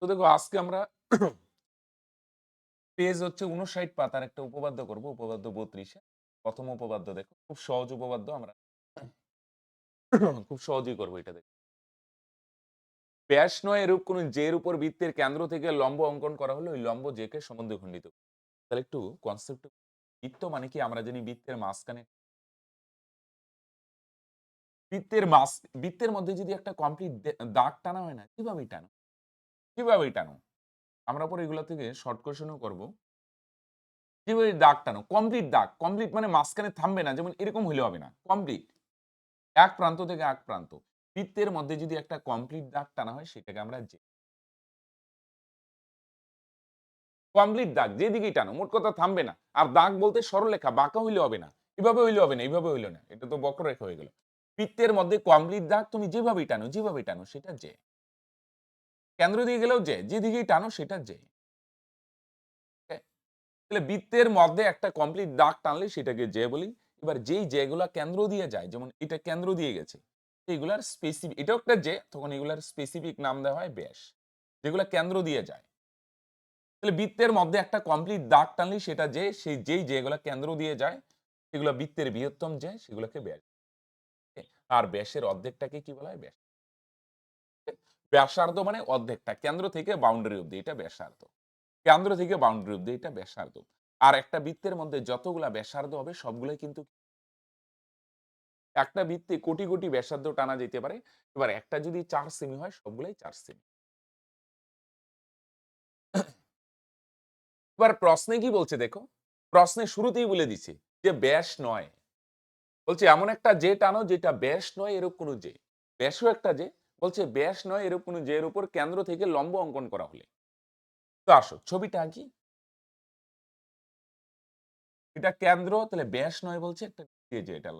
দেখো আজকে আমরা পেজ হচ্ছে ৫৯ পাতার একটা উপপাদ্য করব, উপপাদ্য ৩২-এ। প্রথম উপপাদ্য দেখো, খুব সহজ উপপাদ্য আমরা খুব সহজেই করব এটা দেখো। ব্যাস নয় এরূপ কোন জের উপর বৃত্তের কেন্দ্র থেকে লম্ব অঙ্কন করা হলে ওই লম্ব জেকে সমদ্বিখণ্ডিত। তাহলে একটু কনসেপ্ট, বৃত্ত মানে কি আমরা জানি বৃত্তের মাঝখানে, বৃত্তের মধ্যে যদি একটা কমপ্লিট দাগ টানা হয় না, কিভাবে টানো, কিভাবে টানো? আমরা পরে এগুলো থেকে শর্ট কোয়েশ্চেনও করব। কিভাবে দাগ টানো, কমপ্লিট দাগ, কমপ্লিট মানে মাঝখানে থামবে না, যেমন এরকম হইলে হবে না, কমপ্লিট এক প্রান্ত থেকে এক প্রান্ত। বৃত্তের মধ্যে যদি একটা কমপ্লিট দাগ টানা হয় সেটাকে আমরা যে কমপ্লিট দাগ, যেদিকেই টানো মোট কথা থামবে না। আর দাগ বলতে সরলরেখা, বাঁকা হইলে হবে না, এভাবে হইলে হবে না, এইভাবে হইলো না, এটা তো বক্ররেখা হয়ে গেল। বৃত্তের মধ্যে কমপ্লিট দাগ তুমি যেভাবেই টানো, যেভাবেই টানো সেটা যে, কেন্দ্র দিয়ে গেলেও যে, যেদিকেই টানো সেটা যে। Okay? তাহলে বৃত্তের মধ্যে একটা কমপ্লিট দাগ টানলে সেটাকে যে বলি। এবার যেই যেগুলা কেন্দ্র দিয়ে যায়, যেমন এটা কেন্দ্র দিয়ে গেছে, এগুলার স্পেসিফিক, এটাও একটা যে, তখন এগুলার স্পেসিফিক নাম দেওয়া হয় ব্যাস, যেগুলা কেন্দ্র দিয়ে যায়। তাহলে বৃত্তের মধ্যে একটা কমপ্লিট দাগ টানলে সেটা যে, সেই যেই যেগুলা কেন্দ্র দিয়ে যায় সেগুলো বৃত্তের বৃহত্তম যে, সেগুলোকে ব্যাস। আর ব্যাসের অর্ধেকটাকে কি বলা হয়? ব্যাস। ব্যাসার্ধ মানে অর্ধেকটা, কেন্দ্র থেকে বাউন্ডারি অব্দি এটা ব্যাসার্ধ, কেন্দ্র থেকে বাউন্ডারি অব্দি এটা ব্যাসার্ধ। আর একটা বৃত্তের মধ্যে যতগুলা ব্যাসার্ধ হবে সবগুলাই কিন্তু, একটা বৃত্তে কোটি কোটি ব্যাসার্ধ টানা যেতে পারে। এবার একটা যদি ৪ সেমি হয় সবগুলাই ৪ সেমি। এবার প্রশ্নে কি বলছে দেখো, প্রশ্নের শুরুতেই বলে দিছে যে ব্যাস নয়, বলছে এমন একটা যে টানো যেটা ব্যাস নয় এরূপ কোনো যে, ব্যাসও একটা যে, বলছে ব্যাস নয় এরূপ কোনো যে এর উপর কেন্দ্র থেকে লম্ব অঙ্কন করা হলে। তো আসো ছবিটা আঁকি। এটা কেন্দ্র, তাহলে ব্যাস নয় বলছে একটা যে এটা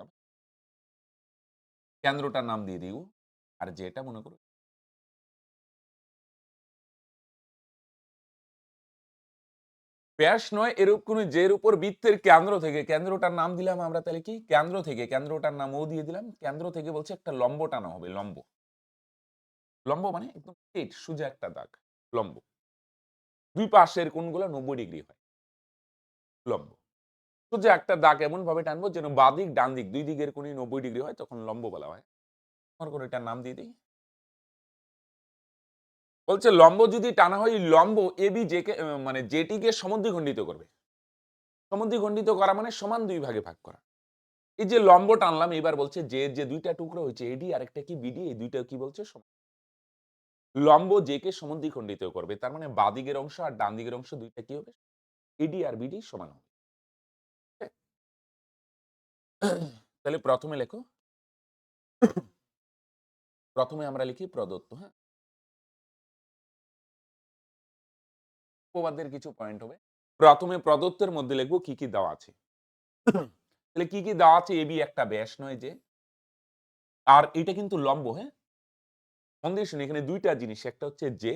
কেন্দ্রটার নাম দিয়ে দিও। আর যেটা মনে করো ব্যাস নয় এরূপ কোন যের উপর বৃত্তের কেন্দ্র থেকে, কেন্দ্রটার নাম দিলাম আমরা তাহলে কি, কেন্দ্র থেকে, কেন্দ্রটার নাম ও দিয়ে দিলাম। কেন্দ্র থেকে বলছে একটা লম্ব টানা হবে, লম্ব। লম্ব মানে একদম স্ট্রেট সোজা একটা দাগ, লম্ব। দুই পাশের কোণগুলো ৯০ ডিগ্রি হয়, লম্ব। সোজা একটা দাগ এমন ভাবে টানবো যেন বাঁ দিক ডান দিক দুই দিকের কোণই ৯০ ডিগ্রি হয়, তখন লম্ব বলা হয়। মনে করো এটার নাম দিয়ে দিই। বলছে লম্ব যদি টানা হয়, লম্ব এবি জেকে মানে জেটিকে সমদ্বিখণ্ডিত করবে। সমদ্বিখণ্ডিত করা মানে সমান দুই ভাগে ভাগ করা। এই যে লম্ব টানলাম, এবার বলছে যে দুইটা টুকরো হয়েছে এডি আর একটা কি বিডি, এই দুইটা কি বলছে সমান। লম্ব জে কে সমদ্বিখণ্ডিত করবে, তার মানে বাঁ দিকের অংশ আর ডান দিকের অংশ দুইটা কি হবে, এডি আর বিডি সমান হবে। তাহলে প্রথমে লেখো, প্রথমে আমরা লিখি প্রদত্ত, হ্যাঁ, উপপাদ্যের কিছু পয়েন্ট হবে। প্রথমে প্রদত্তের মধ্যে লিখবো কি কি দেওয়া আছে। তাহলে কি কি দেওয়া আছে, এবি একটা ব্যাস নয় যে, আর এটা কিন্তু লম্ব, হ্যাঁ, মন দিয়ে শুনি, এখানে দুইটা জিনিস, একটা হচ্ছে যে,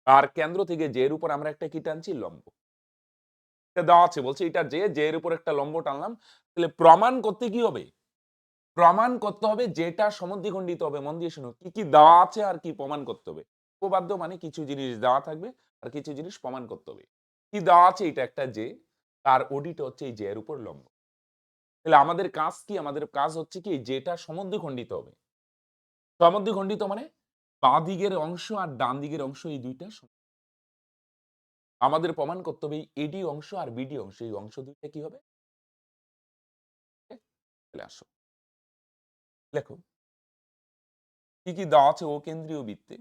আর কেন্দ্র থেকে যে এর উপর আমরা একটা কি টানছি, লম্ব। এটা দেওয়া আছে, বলছে এটা যে, যে এর উপর একটা লম্ব টানলাম। তাহলে প্রমাণ করতে কি হবে, প্রমাণ করতে হবে যেটা সমদ্বিখণ্ডিত হবে। মন দিয়ে শুনো, কি কি দেওয়া আছে আর কি প্রমাণ করতে হবে। উপপাদ্য মানে কিছু জিনিস দেওয়া থাকবে আর কিছু জিনিস প্রমাণ করতে হবে। কি দেওয়া আছে, এটা একটা যে, আর ওডিটা হচ্ছে এই যে এর উপর লম্ব। তাহলে আমাদের কাজ কি, আমাদের কাজ হচ্ছে কি, যেটা সমদ্বিখণ্ডিত হবে। সমদ্বিখণ্ডিত মানে বাঁ দিকের অংশ আর ডান দিকের অংশ এই দুইটা আমাদের প্রমাণ করতে হবে। এডি অংশ আর বিডি অংশ, এই অংশ দুইটা কি হবে। চলে আসো, লেখো কি কি দেওয়া আছে। ও কেন্দ্রীয় বৃত্তে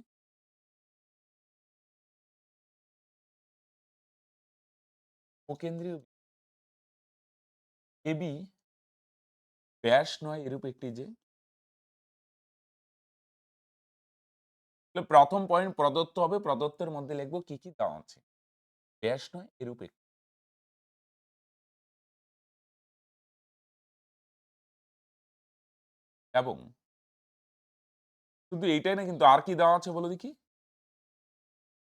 ও কেন্দ্রীয় এবি ব্যাস নয় এরূপ একটি যে, প্রথম পয়েন্ট প্রদত্ত হবে, প্রদত্তের মধ্যে লিখবো কি কি দেওয়া আছে। ব্যাস নয় এরূপ একটি, এবং শুধু এইটাই না, কিন্তু আর কি দেওয়া আছে বলো দেখি।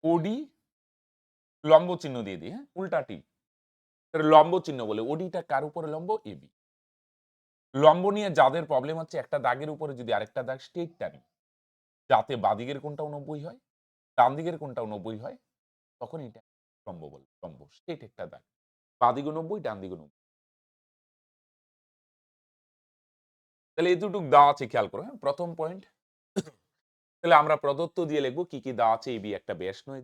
ওডি লম্ব চিহ্ন দিয়ে দিই, হ্যাঁ, উল্টা টি, লম্ব চিহ্ন বলে। ওডিটা কার উপরে লম্ব, এবি। লম্ব নিয়ে যাদের প্রবলেম হচ্ছে, একটা দাগের উপরে যদি আরেকটা দাগ স্ট্রেট টানি, যাতে বাদিকের কোনটাও ৯০ হয়, ডান দিকের কোনটাও 90 হয়, তখন এটা লম্ব বলে, লম্ব স্ট্রেট একটা দাগ। বাঁদিকে 90, ডান দিকে 90। তাহলে এতটুক দেওয়া আছে খেয়াল করো, হ্যাঁ? প্রথম পয়েন্ট। তাহলে আমরা প্রদত্ত দিয়ে লিখব কি, কি দেওয়া আছে, AB একটা ব্যাস নয়,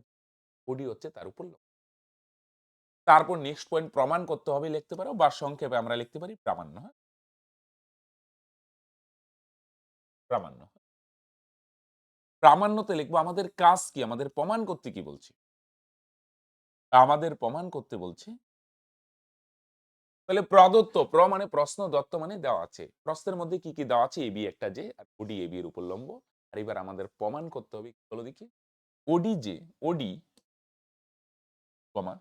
OD হচ্ছে তার উপর লম্ব। তারপর নেক্সট পয়েন্ট প্রমাণ করতে হবে লিখতে পারো, বা সংক্ষেপে আমরা লিখতে পারি প্রামাণ্য, হ্যাঁ? প্রামাণ্য। প্রামাণ্যতে লিখবো আমাদের কাজ কি, আমাদের প্রমাণ করতে কি বলছি? আমাদের প্রমাণ করতে বলছে, তাহলে প্রদত্ত, মানে প্রশ্ন, দত্ত মানে দেওয়া আছে। প্রশ্নের মধ্যে কি, কি দেওয়া আছে, AB একটা যে, আর OD AB এর উপর লম্ব। আর এবার আমাদের প্রমাণ করতে হবে, বলো দেখি। OD যে, OD, কমা,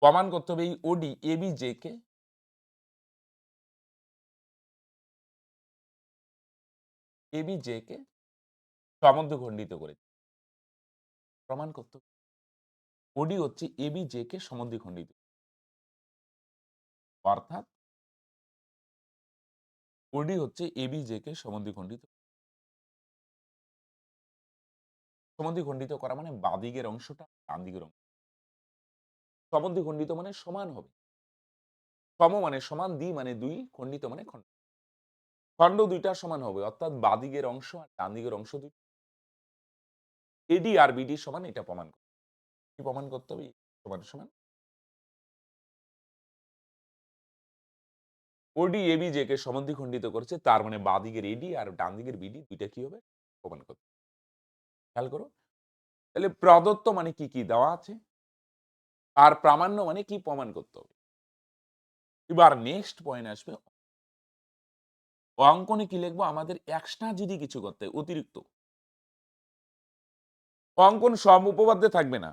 প্রমাণ করতে হবে এই OD AB যে কে, AB যে কে সমদ্বিখণ্ডিত করে। প্রমাণ করতে হবে OD হচ্ছে AB যে কে সমদ্বিখণ্ডিত। অর্থাৎ OD হচ্ছে AB যে কে সমদ্বিখণ্ডিত। সমদ্বিখণ্ডিত করা মানে বাঁদিকের অংশটা ডান দিকের অংশ। সমদ্বিখণ্ডিত মানে সমান হবে। সম মানে সমান, দ্বি মানে দুই, খণ্ডিত মানে খণ্ড। খণ্ড দুইটা সমান হবে, অর্থাৎ বাঁদিকের অংশ আর ডান দিকের অংশ দুই। এডি আর বিডি সমান, এটা প্রমাণ করতে। কি প্রমাণ করতে হবে? সমান সমান ওডি এবি যে কে সমদ্বিখণ্ডিত করেছে, তার মানে বাঁদিকের এডি আর ডান দিকের বিডি দুইটা কি হবে? প্রমাণ করতে। খেয়াল করো, তাহলে প্রদত্ত মানে কি, কি দেওয়া আছে, আর প্রামাণ্য মানে কি প্রমাণ করতে হবে। এবার নেক্সট পয়েন্ট আসবে, অঙ্কনে কি লিখবো, আমাদের এক্সট্রা যদি কিছু করতে হয়, অতিরিক্ত। অঙ্কন সব উপপাদ্যে থাকবে না,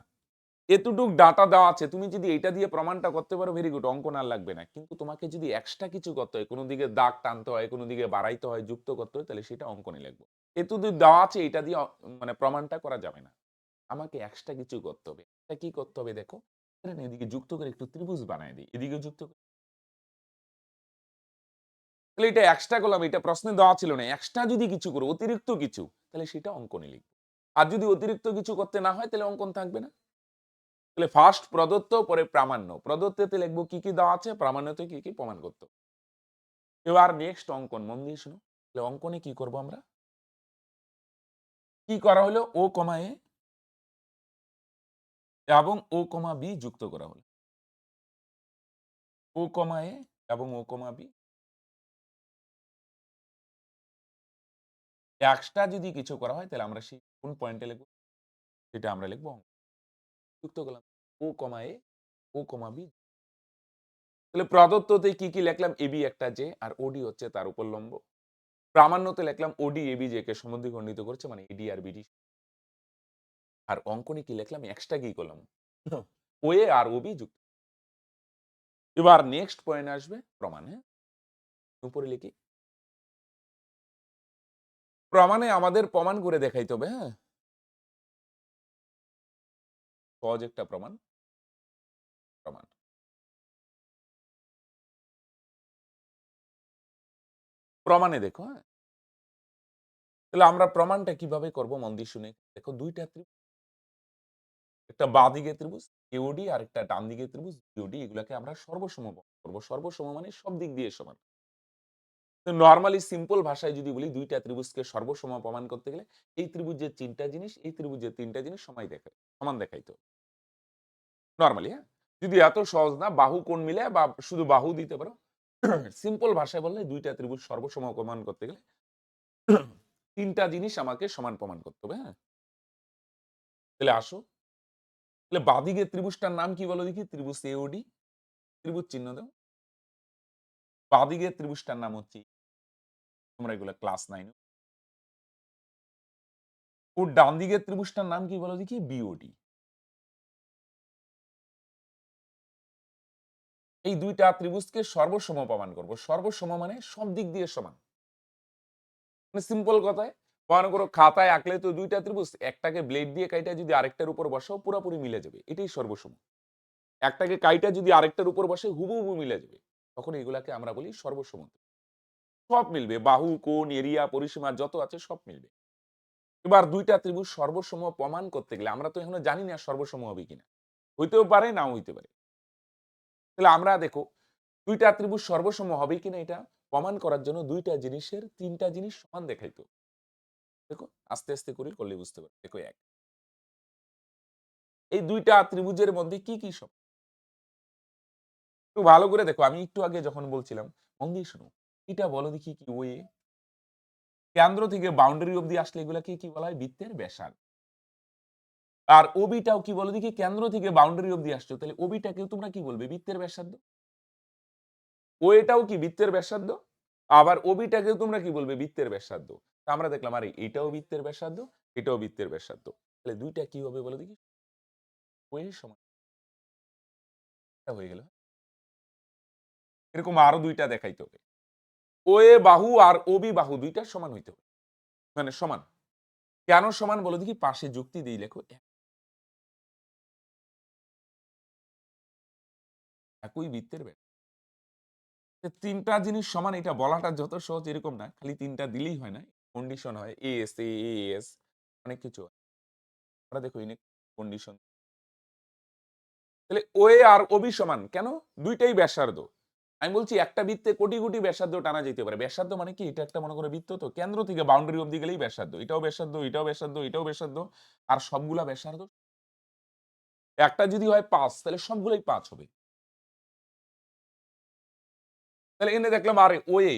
এতটুক ডাটা দেওয়া আছে, তুমি যদি এটা দিয়ে প্রমাণটা করতে পারো, ভেরি গুড, অঙ্কন আর লাগবে না। কিন্তু তোমাকে যদি এক্সট্রা কিছু করতে হয়, কোনো দিকে দাগ টানতে হয়, কোনো দিকে বাড়াইতে হয়, যুক্ত করতে হয়, তাহলে সেটা অঙ্কনে লিখবো। এতটুক দেওয়া আছে, এটা দিয়ে মানে প্রমাণটা করা যাবে না, আমাকে এক্সট্রা কিছু করতে হবে। এটা কি করতে হবে দেখো, এদিকে যুক্ত করে একটু ত্রিভুজ বানায় দিই, এদিকে যুক্ত করে। তাহলে এটা এক্সট্রা করলাম, এটা প্রশ্নে দেওয়া ছিল না। এক্সট্রা যদি কিছু করো, অতিরিক্ত কিছু, তাহলে সেটা অঙ্কনে লিখবো। আর যদি অতিরিক্ত কিছু করতে না হয়, তাহলে অঙ্কন থাকবে না। তাহলে ফার্স্ট প্রদত্ত, পরে প্রামাণ্য। প্রদত্ততে লিখবো কি, কি দেওয়া আছে, প্রামাণ্যতে কি, কি প্রমাণ করতে হবে। এবার নেক্সট অঙ্কন, মন দিয়ে শুনো। তাহলে অঙ্কনে কি করব আমরা, কি করা হলো, ও কমা এ এবং ও কমা বি যুক্ত করা হলো। ও কমা এ এবং ও কমা বি, এক্সট্রা যদি কিছু করা হয়, তাহলে আমরা সেই কোন পয়েন্টে লিখবো, সেটা আমরা লিখবো অঙ্ক। যুক্ত করলাম ও কমা এ, ও কমা বি। তাহলে প্রদত্ততে কি, কি লিখলাম, এবি একটা যে, আর ওডি হচ্ছে তার উপর লম্ব। প্রামাণ্যতে লিখলাম ওডি এবি যে কে সমদ্বিখণ্ডিত করছে, মানে এডি আর বিডি। আর অঙ্কনে কি লিখলাম, এক্সট্রা কি করলাম, ও এ আর ও বি যুক্ত। এবার নেক্সট পয়েন্ট আসবে প্রমাণ, হ্যাঁ? উপরে লিখি, প্রমাণে আমাদের প্রমাণ করে দেখাইতে হবে, হ্যাঁ? সহজ একটা প্রমাণ। প্রমাণ, প্রমাণে দেখো, হ্যাঁ? তাহলে আমরা প্রমাণটা কিভাবে করব, মন দিয়ে শুনে দেখো। দুইটা ত্রিভুজ, একটা বাঁ দিকে ত্রিভুজ এওডি আর একটা ডান দিকে ত্রিভুজ বিওডি, এগুলাকে আমরা সর্বসম করব। সর্বসম মানে সব দিক দিয়ে সমান। তো নরমালি সিম্পল ভাষায় যদি বলি, দুইটা ত্রিভুজকে সর্বসম প্রমাণ করতে গেলে এই ত্রিভুজের তিনটা জিনিস, এই ত্রিভুজের তিনটা জিনিস সমান দেখাইতো। নরমালি, হ্যাঁ? যদি এত সহজ না, বাহু কোণ মিলে বা শুধু বাহু দিতে পারো। সিম্পল ভাষায় বললে, দুইটা ত্রিভুজ সর্বসম প্রমাণ করতে গেলে তিনটা জিনিস আমাকে সমান প্রমাণ করতে হবে, হ্যাঁ? তাহলে আসো, তাহলে বাঁদিকে ত্রিভুজটার নাম কি বলো দেখি, ত্রিভুজ এওডি। ত্রিভুজ চিহ্ন দাও। বাঁদিকের ত্রিভুজটার নাম হচ্ছে, তোমরা এগুলো ক্লাস 9 ও। ডান দিকের ত্রিভুজটার নাম কি বলো দেখি, বিওডি। এই দুইটা ত্রিভুজকে সর্বসম প্রমাণ করব। সর্বসম মানে সব দিক দিয়ে সমান। মানে সিম্পল কথায়, মনে করো খাতায় আঁকলে তো দুইটা ত্রিভুজ, একটাকে ব্লেড দিয়ে কাইটা যদি আরেকটার উপর বসাও, পুরোপুরি মিলে যাবে, এটাই সর্বসম। একটাকে কাইটা যদি আরেকটার উপর বসে, হুবহু মিলে যাবে, তখন এগুলাকে আমরা বলি সর্বসম। সব মিলবে, বাহু, কোণ, এরিয়া, পরিসীমা যত আছে সব মিলবে। এবার দুইটা ত্রিভুজ সর্বসম প্রমাণ করতে গেলে আমরা তো এখনো জানি না সর্বসম হবে কিনা, হইতেও পারে নাও হইতে পারে। তাহলে আমরা দেখো দুইটা ত্রিভুজ সর্বসম হবে কিনা এটা প্রমাণ করার জন্য দুইটা জিনিসের তিনটা জিনিস সমান দেখাইতো। দেখো আস্তে আস্তে করে করলে বুঝতে পারবে। দেখো এক, এই দুইটা ত্রিভুজের মধ্যে কি কি সমান, একটু ভালো করে দেখো। আমি একটু আগে যখন বলছিলাম মন দিয়ে শোনো, এটা বলো দেখি কি ওয়ে, কেন্দ্র থেকে বাউন্ডারি অবধি আসলে এগুলাকে কি বলা হয়, বৃত্তের ব্যাসার্ধ। আর ওবিটাও কি বলো দেখি, কেন্দ্র থেকে বাউন্ডারি অবধি আসছো, তাহলে ওবিটাকেও তোমরা কি বলবে, বৃত্তের ব্যাসার্ধ। ওএটাও কি বৃত্তের ব্যাসার্ধ, আবার ওবিটাকেও তোমরা কি বলবে, বৃত্তের ব্যাসার্ধ। তা আমরা দেখলাম আরে এটাও বৃত্তের ব্যাসার্ধ, এটাও বৃত্তের ব্যাসার্ধ, তাহলে দুইটা কি হবে বলো দেখি, ওয়ে সমান, এটা হয়ে গেল। এরকম আরো দুইটা দেখাইতে হবে, ওএ বাহু আর ওবি বাহু দুইটা সমান হইতে হবে, মানে সমান। কেন সমান বলো দেখি, পাশে যুক্তি দিয়ে লেখো, একই বৃত্তের ব্যাস। তিনটা জিনিস সমান এটা বলাটা যত সহজ এরকম না, খালি তিনটা দিলেই হয় না, কন্ডিশন হয় এস এ এস, অনেক কিছু হয়। আমরা দেখো ইনে কন্ডিশন, তাহলে ওএ আর ওবি সমান কেন, দুইটাই ব্যাসার্ধ। আমি বলছি একটা বৃত্তে কোটি কোটি ব্যাসার্ধ টানা যেতে পারে। ব্যাসার্ধ মানে কি, এটা একটা মনে করে বৃত্ত, তো কেন্দ্র থেকে বাউন্ডারি অবধি গেলেই ব্যাসার্ধ, এটাও ব্যাসার্ধ, এটাও ব্যাসার্ধ, এটাও ব্যাসার্ধ, আর সবগুলা ব্যাসার্ধ। একটা যদি হয় 5 তাহলে সবগুলোই 5 হবে। তাহলে এনে দেখলাম আরে ওয়ে,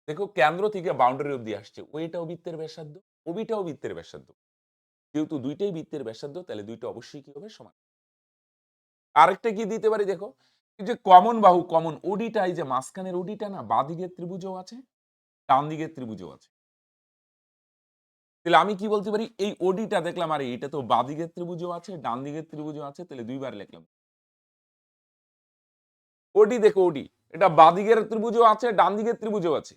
দেখো কেন্দ্র থেকে বাউন্ডারি অবধি আসছে, ওইটাও বৃত্তের ব্যাসার্ধ, ওবিটাও বৃত্তের ব্যাসার্ধ। যেহেতু দুইটাই বৃত্তের ব্যাসার্ধ তাহলে দুইটা অবশ্যই কি হবে, সমান। আরেকটা কি দিতে পারি দেখো, এই যে কমন বাহু, কমন ওডিটা, এই যে মাঝখানের ওডিটা না, বাঁদিকের ত্রিভুজও আছে ডান দিকের ত্রিভুজও আছে। তাহলে আমি কি বলতে পারি, এই ওডিটা দেখলাম আরে এটা তো বাঁদিকের ত্রিভুজও আছে ডান দিকের ত্রিভুজও আছে, তাহলে দুইবার লিখলাম ওডি। দেখো ওডি, এটা বাঁদিকের ত্রিভুজও আছে ডান দিকের ত্রিভুজও আছে।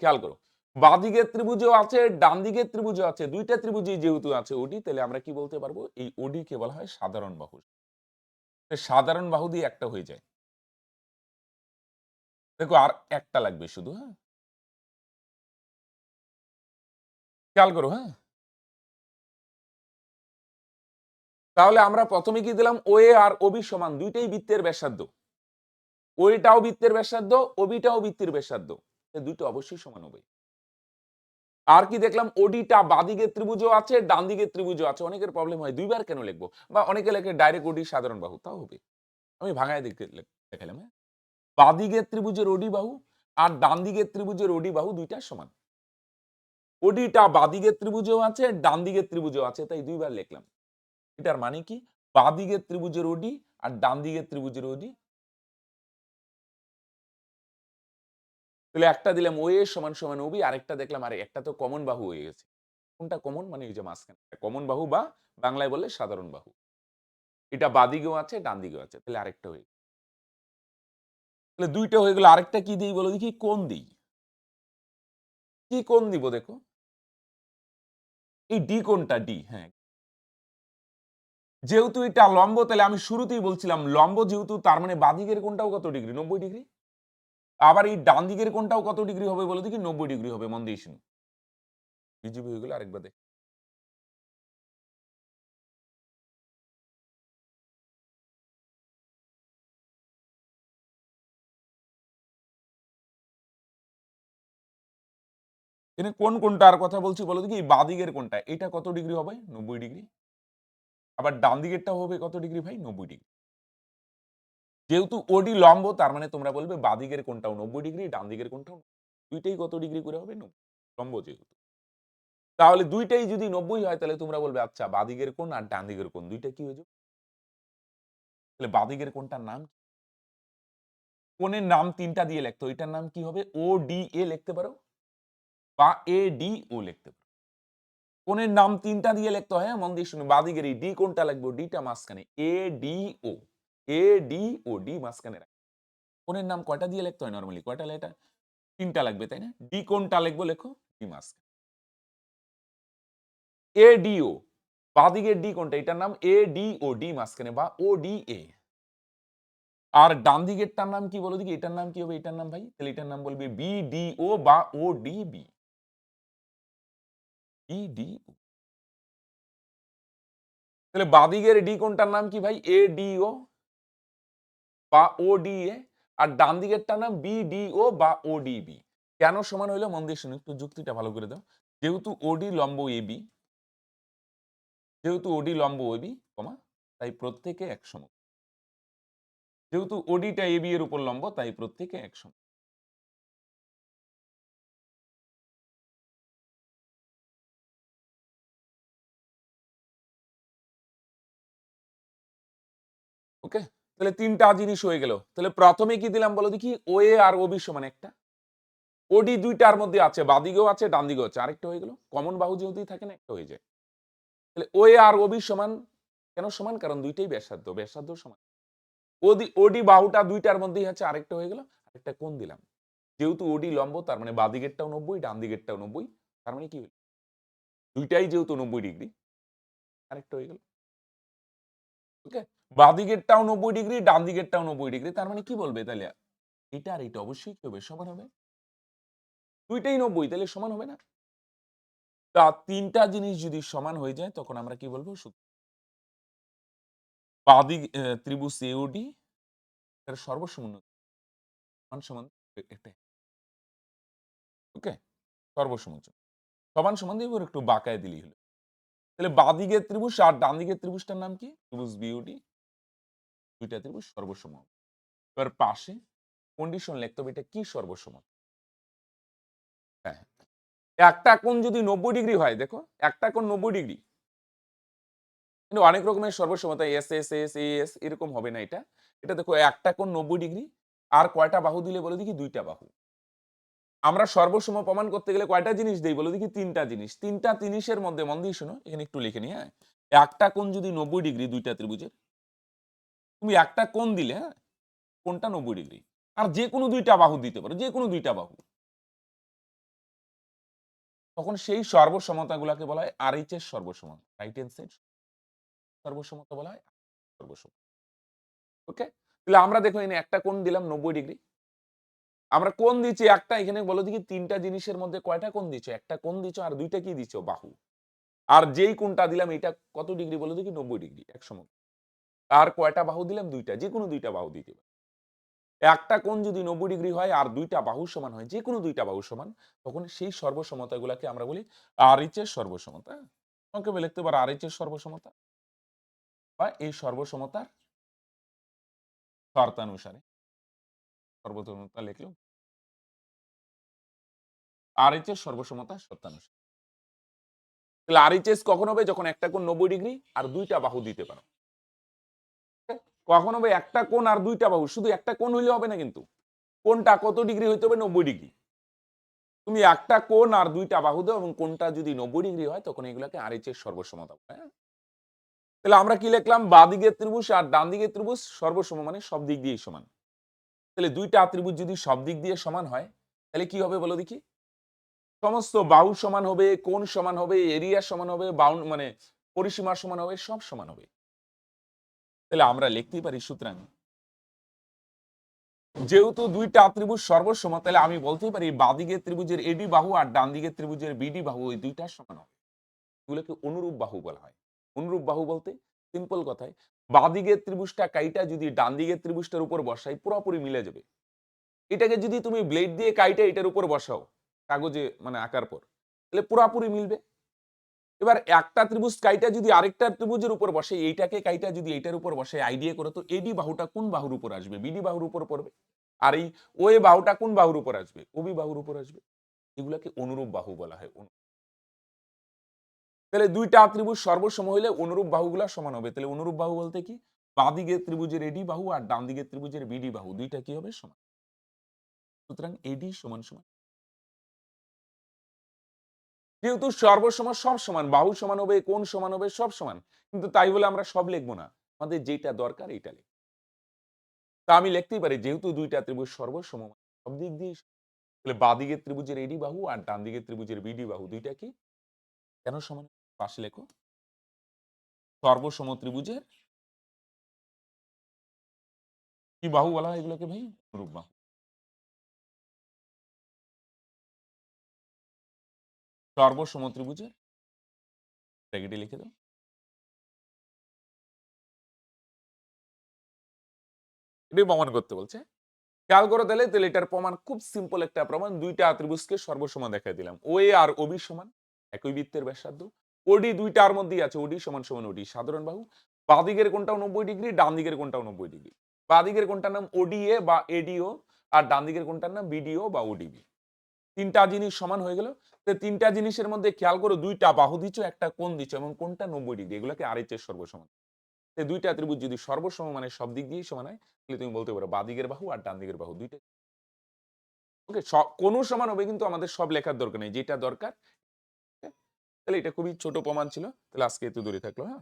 খেয়াল করো, বাঁদিকের ত্রিভুজও আছে ডান দিকের ত্রিভুজও আছে, দুইটা ত্রিভুজই যেহেতু আছে ওডি, তাহলে আমরা কি বলতে পারবো, এই ওডি কে বলা হয় সাধারণ বাহু। সাধারণ বাহু দিয়ে একটা হয়ে যায়। দেখো আর একটা লাগবে শুধু, হ্যাঁ খেয়াল করো, হ্যাঁ তাহলে আমরা প্রথমে কি দিলাম, ওএ আর ওবি সমান, দুইটাই বৃত্তের ব্যাসার্ধ, ওইটাও বৃত্তের ব্যাসার্ধ, ওবিটাও বৃত্তের ব্যাসার্ধ, দুইটা অবশ্যই সমান হবে। আর কি দেখলাম, ওডিটা বাঁদিকের ত্রিভুজও আছে ডান দিকের ত্রিভুজও আছে। অনেকের প্রবলেম হয় দুইবার কেন লিখবো, বা অনেকে লেখে ডাইরেক্ট ওডি সাধারণ বাহু, তাও হবে। আমি ভাঙায় দেখালাম, হ্যাঁ বাঁদিকের ত্রিভুজের ওডি বাহু আর ডান দিকের ত্রিভুজের ওডি বাহু দুইটা সমান। ওডিটা বাঁদিকের ত্রিভুজেও আছে ডান দিকের ত্রিভুজেও আছে, তাই দুইবার লিখলাম। এটার মানে কি, বাঁদিকের ত্রিভুজের ওডি আর ডান দিকের ত্রিভুজের ওডি। তাহলে একটা দিলাম ওএ সমান সমান ওবি, আরেকটা দেখলাম আরে একটা তো কমন বাহু হয়ে গেছে। কোনটা কমন, মানে এই যে মাঝখানে কমন বাহু, বা বাংলায় বললে সাধারণ বাহু। এটা বাঁদিকেও আছে ডান দিকেও আছে, তাহলে আরেকটা হয়ে গেল। তাহলে দুইটা হয়ে গেল, আরেকটা কি দিই বলো দেখি, কোণ দিই। কি কোণ দিব দেখো, এই ডি কোণটা, ডি, হ্যাঁ যেহেতু এটা লম্ব, তাহলে আমি শুরুতেই বলছিলাম লম্ব যেহেতু, তার মানে বাঁদিকের কোণটাও কত ডিগ্রি, 90 ডিগ্রি। আবার এই ডান দিকের কোণটাও কত ডিগ্রি হবে বলো দেখি, 90 ডিগ্রি হবে। মন দিয়ে শুনো, বিজিবি হয়ে গেল, আরেকবার দেখ। এখানে কোন কোনটার কথা বলছি বলো দেখি, বাঁদিকের কোণটা এটা কত ডিগ্রি হবে, 90 ডিগ্রি। আবার ডান দিকেরটা হবে কত ডিগ্রি ভাই, 90 ডিগ্রি। যেহেতু ওডি লম্ব, তার মানে তোমরা বলবে বাঁদিকের কোণটাও 90 ডিগ্রি, ডান দিকের কোণটাও। দুইটাই কত ডিগ্রি করে হবে, 90, লম্ব যেহেতু। তাহলে দুইটাই যদি 90 হয় তাহলে তোমরা বলবে আচ্ছা বাঁদিকের কোণ আর ডান দিকের কোণ দুইটা কি হয়ে যাবে। তাহলে বাঁদিকের কোণটার নাম কি? কোণের নাম তিনটা দিয়ে লিখতো, এটার নাম কি হবে, ও ডি এ লিখতে পারো, বা এ ডি ও লিখতে পারো। কোণের নাম তিনটা দিয়ে লিখতে হয়, মন দিয়ে শুনো, বাঁদিকের এই ডি কোণটা লিখবো, ডিটা মাঝখানে, A D O, A D O, D মাঝখানে রাখ। কোণের নাম কয়টা দিয়ে লিখতে হয় নরমালি, কয়টা লেটা, তিনটা লাগবে তাই না, ডি কোণটা লিখবো, লেখো ডি মাঝখানে, এ ডি ও, বাঁদিকের ডি কোণটা এটার নাম এ ডি ও, ডি মাঝখানে, বা ও ডি এ। আর ডান দিকেরটার নাম কি বলো দেখি, এটার নাম কি হবে, এটার নাম ভাই, তাহলে এটার নাম বলবে বি ডি ও বা ও ডি বি। BDO। তাহলে বাদিকের ডি কোনটার নাম কি ভাই? ADO বা ODA, আর ডান দিকেরটার নাম BDO বা ODB। কেন সমান হইলো মন দিয়ে শুনো, একটু যুক্তিটা ভালো করে দাও। যেহেতু OD লম্ব AB, যেহেতু OD লম্ব AB, কমা, তাই প্রত্যেকে এক সম। যেহেতু ODটা AB এর উপর লম্ব, তাই প্রত্যেকে এক সম। ওকে? তাহলে ৩টা জিনিস হয়ে গেল। তাহলে প্রথমে কি দিলাম বলো দেখি? OA আর OB সমান একটা। OD ২টার মধ্যে আছে, বাঁদিকেও আছে, ডান দিকেও আছে। আরেকটা হয়ে গেল। কমন বাহু যেহেতুই থাকে না, একটা হয়ে যায়। তাহলে OA আর OB সমান। কেন সমান? কারণ দুইটাই ব্যাসার্ধ, ব্যাসার্ধ সমান। OD বাহুটা ২টার মধ্যেই আছে, আরেকটা হয়ে গেল। আরেকটা কোণ দিলাম। যেহেতু OD লম্ব, তার মানে বাঁদিকেরটাও ৯০, ডান দিকেরটাও ৯০। তার মানে কি হইল? দুইটাই যেহেতু ৯০ ডিগ্রি, আরেকটা হয়ে গেল। ওকে? বাঁদিকেরটাও ৯০ ডিগ্রি, ডান দিকেরটাও ৯০ ডিগ্রি। তার মানে কি বলবে তাহলে? এটা আর এটা অবশ্যই কি হবে? সমান হবে। দুইটাই ৯০, তাহলে সমান হবে না? তা ৩টা জিনিস যদি সমান হয়ে যায়, তখন আমরা কি বলবো? বাঁদিক ত্রিভুজ AOD এর সর্বসমন্বয় সমান সমান একটা। ওকে? সর্বসমোচ্চ। সমান সমান দিয়ে একটু বাঁকায় দিলেই হলো। তাহলে বাঁদিকের ত্রিভুজ আর ডান দিকের ত্রিভুজটার নাম কি? ত্রিভুজ BOD। দুইটা ত্রিভুজ সর্বসম। এবার পাশে কন্ডিশন লিখতে হবে, এটা কি সর্বসম? হ্যাঁ। একটা কোণ যদি ৯০ ডিগ্রি হয়, দেখো, একটা কোণ ৯০ ডিগ্রি। কিন্তু অনেক রকমের সর্বসমতা SS, AS এরকম হবে না এটা। এটা দেখো একটা কোণ ৯০ ডিগ্রি, আর কয়টা বাহু দিলে বলো দেখি? ২টা বাহু। আমরা সর্বসম প্রমাণ করতে গেলে কয়টা জিনিস দেই বলো দেখি? ৩টা জিনিস। ৩টা জিনিসের মধ্যে মন দিয়ে শোনো, এখানে একটু লিখে নিই, হ্যাঁ? একটা কোণ যদি ৯০ ডিগ্রি, দুইটা ত্রিভুজের, তুমি একটা কোণ দিলে, হ্যাঁ? কোণটা ৯০ ডিগ্রি। আর যেকোনো ২টা বাহু দিতে পারো, যেকোনো ২টা বাহু। তখন সেই সর্বসমতাগুলাকে বলা হয় RHS সর্বসমতা। রাইট হ্যান্ড সাইড সর্বসমতা বলা হয় সর্বসম। ওকে? তাহলে আমরা দেখো এখানে একটা কোণ দিলাম ৯০ ডিগ্রি। আমরা কোণ দিচ্ছি একটা, এখানে বলো দেখি ৩টা জিনিসের মধ্যে কয়টা কোণ দিচ্ছ? একটা কোণ দিচ্ছ, আর ২টা কি দিচ্ছ? বাহু। আর যেই কোণটা দিলাম এটা কত ডিগ্রি বলো দেখি? ৯০ ডিগ্রি, এক সম। আর কয়টা বাহু দিলাম? ২টা, যেকোনো ২টা বাহু দিতে পারি। একটা কোণ যদি ৯০ ডিগ্রি হয় আর ২টা বাহু সমান হয়, যেকোনো ২টা বাহু সমান, তখন সেই সর্বসমতাগুলাকে আমরা বলি RHS সর্বসমতা। সংক্ষেপে লিখতে পারো RHS সর্বসমতা, বা এই সর্বসমতার শর্তানুসারে। সর্বসমতা লিখলেও RHS সর্বসমতা শর্তানুসারে। তাহলে RHS কখন হবে? যখন একটা কোণ ৯০ ডিগ্রি আর ২টা বাহু দিতে পারো। কখন হবে? একটা কোণ আর ২টা বাহু। শুধু একটা কোণ হইলে হবে না কিন্তু। কোণটা কত ডিগ্রি হইতে হবে? ৯০ ডিগ্রি। তুমি একটা কোণ আর ২টা বাহু দাও, এবং কোণটা যদি ৯০ ডিগ্রি হয়, তখন এগুলাকে RHS সর্বসমতা বলে, হ্যাঁ? তাহলে আমরা কি লিখলাম? বাঁদিকের ত্রিভুজ আর ডান দিকের ত্রিভুজ সর্বসম, মানে সব দিক দিয়েই সমান। তাহলে ২টা ত্রিভুজ যদি সব দিক দিয়ে সমান হয়, তাহলে কি হবে বলো দেখি? সমস্ত বাহু সমান হবে, কোণ সমান হবে, এরিয়া সমান হবে, মানে পরিসীমা সমান হবে, সব সমান হবে। তাহলে আমরা লিখতেই পারি, সুতরাং যেহেতু ২টা ত্রিভুজ সর্বসম, তাহলে আমি বলতেই পারি বাঁদিকের ত্রিভুজের AD বাহু আর ডান দিকের ত্রিভুজের BD বাহু, ওই ২টা সমান হবে। এগুলোকে অনুরূপ বাহু বলা হয়। অনুরূপ বাহু বলতে সিম্পল কথায়, বাঁদিকের ত্রিভুজটা কাইটা যদি ডান দিকের ত্রিভুজটার উপর বসাই, পুরোপুরি মিলে যাবে। এটাকে যদি তুমি ব্লেড দিয়ে কাইটা এটার উপর বসাও, কাগজে মানে আঁকার পর, তাহলে পুরোপুরি মিলবে। এবার একটা ত্রিভুজ কাইটা যদি আরেকটা ত্রিভুজের উপর বসে, এইটাকে কাইটা যদি এইটার উপর বসে, আইডিয়া করো তো AD বাহুটা কোন বাহুর উপর আসবে? BD বাহুর উপর পড়বে। আর এই OA বাহুটা কোন বাহুর উপর আসবে? OB বাহুর উপর আসবে। এগুলাকে অনুরূপ বাহু বলা হয়। তাহলে ২টা ত্রিভুজ সর্বসম হইলে অনুরূপ বাহুগুলা সমান হবে। তাহলে অনুরূপ বাহু বলতে কি? বাঁ দিকের ত্রিভুজের AD বাহু আর ডান দিকের ত্রিভুজের BD বাহু, ২টা কি হবে? সমান। সুতরাং AD সমান সমান। যেহেতু সর্বসম, সব সমান, বাহু সমান হবে, কোণ সমান হবে, সব সমান। কিন্তু তাই বলে আমরা সব লিখবো না। আমাদের যেটা দরকার এইটা লিখব। তা আমি লিখতেই পারি, যেহেতু ২টা ত্রিভুজ সর্বসম, সব দিক দিয়েই সমান। তাহলে বাঁ দিকের ত্রিভুজের AD বাহু আর ডান দিকের ত্রিভুজের BD বাহু, ২টা কি? কেন সমান? পাশে লেখো, সর্বসম ত্রিভুজের কি বাহু বলা হয় এগুলোকে ভাই? অনুরূপ বাহু। সর্বসম ত্রিভুজের ব্র্যাকেটে লিখে দাও। এটাই প্রমাণ করতে বলছে। খেয়াল করে তাহলে এটার প্রমাণ খুব সিম্পল একটা প্রমাণ। ২ টা ত্রিভুজকে সর্বসমান দেখায় দিলাম। OA আর OB সমান, একই বৃত্তের ব্যাসার্ধ। OD ২ টার মধ্যেই আছে, OD সমান সমান OD সাধারণ বাহু। বাঁ দিকের কোণটাও ৯০ ডিগ্রি, ডান দিকের কোণটাও ৯০ ডিগ্রি। বাঁ দিকের কোণটার নাম ODA বা ADO, আর ডান দিকের কোণটার নাম BDO বা ODB। ৩ টা জিনিস সমান হয়ে গেল। তো ৩ টা জিনিসের মধ্যে খেয়াল করো ২ টা বাহু দিচ্ছ, একটা কোণ দিচ্ছ এবং কোণটা ৯০ ডিগ্রি। এগুলোকে RH এর সর্বসমান। এই ২ টা ত্রিভুজ যদি সর্বসম মানে সব দিক দিয়েই সমান হয়, তাহলে তুমি বলতে পারো বাঁ দিকের বাহু আর ডান দিকের বাহু ২ টা ওকে। কোণ সমান হবে কিন্তু আমাদের সব লেখার দরকার নেই। যেটা দরকার, তাহলে এটা খুবই ছোট প্রমাণ ছিল। তাহলে আজকে এত দূরে থাকলো, হ্যাঁ?